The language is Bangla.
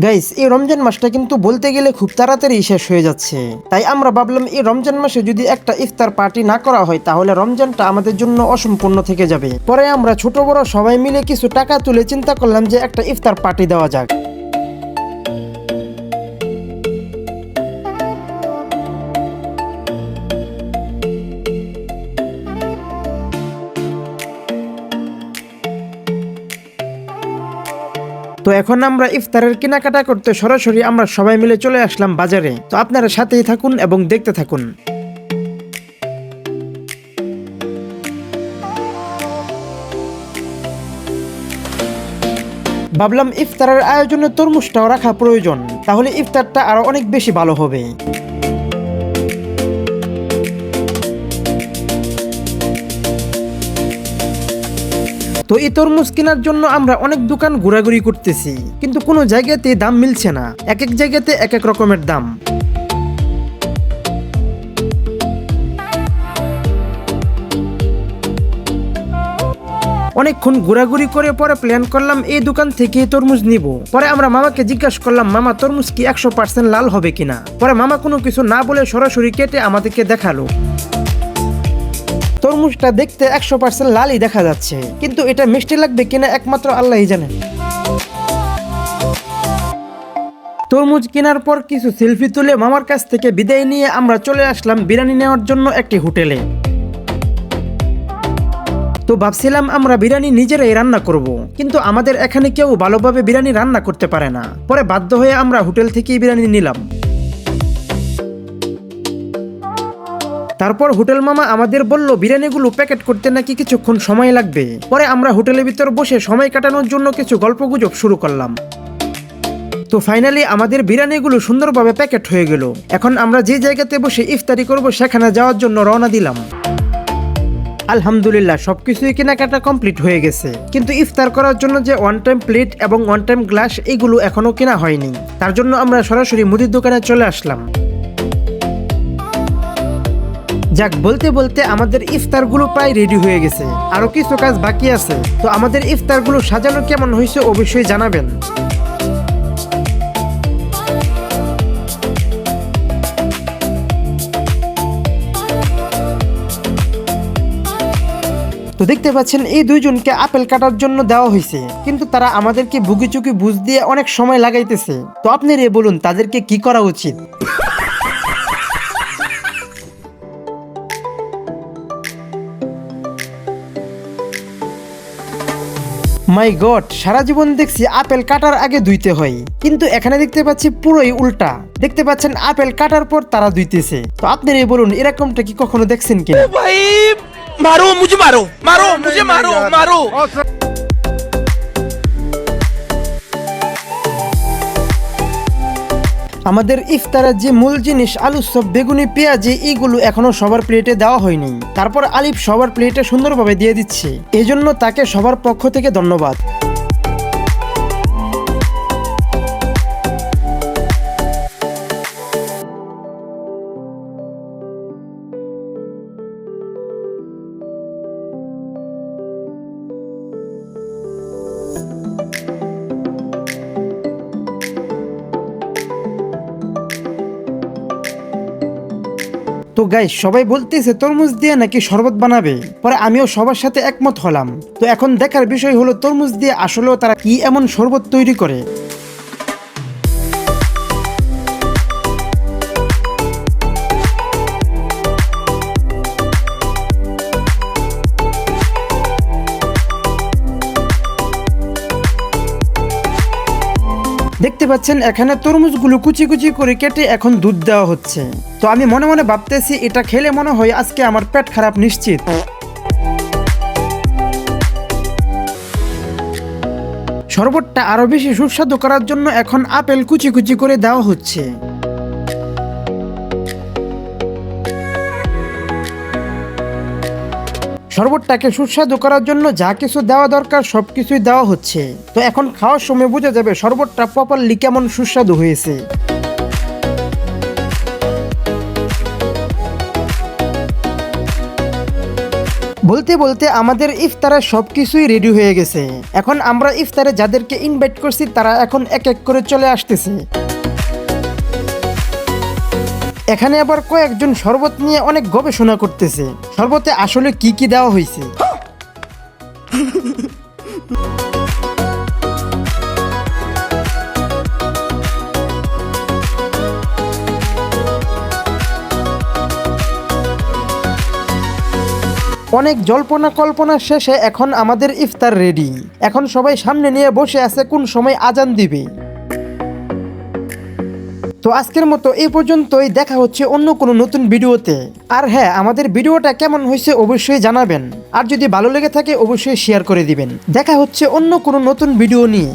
গাইস, এই রমজান মাসটা কিন্তু বলতে গেলে খুব তাড়াতাড়ি শেষ হয়ে যাচ্ছে। তাই আমরা ভাবলাম এই রমজান মাসে যদি একটা ইফতার পার্টি না করা হয় তাহলে রমজানটা আমাদের জন্য অসম্পূর্ণ থেকে যাবে। পরে আমরা ছোট বড় সবাই মিলে কিছু টাকা তুলে চিন্তা করলাম যে একটা ইফতার পার্টি দেওয়া যাক। তো এখন আমরা ইফতারের কেনাকাটা করতে সরাসরি আমরা সবাই মিলে চলে আসলাম বাজারে। তো আপনারা সাথেই থাকুন এবং দেখতে থাকুন। ভাবলাম ইফতারের আয়োজনে তরমুজটাও রাখা প্রয়োজন, তাহলে ইফতারটা আরো অনেক বেশি ভালো হবে। তো এই তরমুজ কেনার জন্য আমরা অনেক দোকান ঘোরাঘুরি করতেছি, কিন্তু কোনো জায়গাতে দাম মিলছে না। এক এক জায়গাতে এক এক রকমের দাম। অনেকক্ষণ ঘোরাঘুরি করে পরে প্ল্যান করলাম এই দোকান থেকে তরমুজ নিব। পরে আমরা মামাকে জিজ্ঞাসা করলাম, মামা তরমুজ কি 100% লাল হবে কিনা? পরে মামা কোনো কিছু না বলে সরাসরি কেটে আমাদেরকে দেখালো। তরমুজটা দেখতে 100% লালই দেখা যাচ্ছে, কিন্তু এটা মিষ্টি লাগবে কিনা একমাত্র আল্লাহই জানেন। তরমুজ কেনার পর কিছু সেলফি তুলে মামার কাছ থেকে বিদায় নিয়ে আমরা চলে আসলাম বিরিয়ানি নেওয়ার জন্য একটি হোটেলে। তো ভাবছিলাম আমরা বিরিয়ানি নিজেরাই রান্না করব, কিন্তু আমাদের এখানে কেউ ভালোভাবে বিরিয়ানি রান্না করতে পারে না। পরে বাধ্য হয়ে আমরা হোটেল থেকেই বিরিয়ানি নিলাম। তারপর হোটেল মামা আমাদের বলল বিরিয়ানিগুলো প্যাকেট করতে নাকি কিছুক্ষণ সময় লাগবে। পরে আমরা হোটেলের ভিতর বসে সময় কাটানোর জন্য কিছু গল্পগুজব শুরু করলাম। তো ফাইনালি আমাদের বিরিয়ানিগুলো সুন্দরভাবে প্যাকেট হয়ে গেল। এখন আমরা যে জায়গাতে বসে ইফতারি করব সেখানে যাওয়ার জন্য রওনা দিলাম। আলহামদুলিল্লাহ সবকিছুই কেনাকাটা কমপ্লিট হয়ে গেছে, কিন্তু ইফতার করার জন্য যে ওয়ান টাইম প্লেট এবং ওয়ান টাইম গ্লাস এগুলো এখনো কেনা হয়নি। তার জন্য আমরা সরাসরি মুদির দোকানে চলে আসলাম। যাক, বলতে বলতে আমাদের ইফতারগুলো প্রায় রেডি হয়ে গেছে, আরো কিছু কাজ বাকি আছে। তো আমাদের ইফতারগুলো সাজানো কেমন হয়েছে অবশ্যই জানাবেন। তো দেখতে পাচ্ছেন এই দুইজনকে আপেল কাটার জন্য দেওয়া হয়েছে, কিন্তু তারা আমাদেরকে বুগিচুকি বুঝ দিয়ে অনেক সময় লাগাইতেছে। তো আপনি রে বলুন তাদেরকে কি করা উচিত? মাই গড, সারা জীবন দেখছি আপেল কাটার আগে ধুইতে হয়, কিন্তু এখানে দেখতে পাচ্ছি পুরোই উল্টা। দেখতে পাচ্ছেন আপেল কাটার পর তারা ধুইতেছে। তো আপনি রে বলুন এরকমটা কি কখনো দেখছেন কিনা? भाई मारो मुझे, मारो मारो मुझे, मारो मारो। আমাদের ইফতারের যে মূল জিনিস আলু চপ, বেগুনি, পেঁয়াজি এইগুলো এখনো সবার প্লেটে দেওয়া হয়নি। তারপর আলিফ সবার প্লেটে সুন্দরভাবে দিয়ে দিচ্ছে, এজন্য তাকে সবার পক্ষ থেকে ধন্যবাদ। তো গাইস, সবাই বলতেছে তরমুজ দিয়ে নাকি শরবত বানাবে। পরে আমিও সবার সাথে একমত হলাম। তো এখন দেখার বিষয় হলো তরমুজ দিয়ে আসলেও তারা কি এমন শরবত তৈরি করে। দেখতে পাচ্ছেন এখানে তরমুজগুলো কুচি কুচি করে কেটে এখন দুধ দেওয়া হচ্ছে। তো আমি মনে মনে ভাবতেছি এটা খেলে মনে হয় আজকে আমার পেট খারাপ নিশ্চিত। শরবতটা আরো বেশি সুস্বাদু করার জন্য এখন আপেল কুচি কুচি করে দেওয়া হচ্ছে। শরবতটাকে সুস্বাদু করার জন্য যা কিছু দেওয়া দরকার সবকিছুই দেওয়া হচ্ছে। তো এখন খাওয়ার সময় বোঝা যাবে শরবতটা প্রপারলি কেমন সুস্বাদু হয়েছে। বলতে বলতে আমাদের ইফতারের সবকিছুই রেডি হয়ে গেছে। এখন আমরা ইফতারে যাদেরকে ইনভাইট করছি তারা এখন এক এক করে চলে আসতেছে। এখানে আবার কয়েকজন শরবত নিয়ে অনেক গবেষণা করতেছে, শরবতে আসলে কি কি দেওয়া হয়েছে। অনেক জল্পনা কল্পনার শেষে এখন আমাদের ইফতার রেডি। এখন সবাই সামনে নিয়ে বসে আছে কোন সময় আজান দিবে। তো আজকের মতো এই পর্যন্তই, দেখা হচ্ছে অন্য কোনো নতুন ভিডিওতে। আর হ্যাঁ, আমাদের ভিডিওটা কেমন হয়েছে অবশ্যই জানাবেন, আর যদি ভালো লেগে থাকে অবশ্যই শেয়ার করে দিবেন। দেখা হচ্ছে অন্য কোনো নতুন ভিডিও নিয়ে।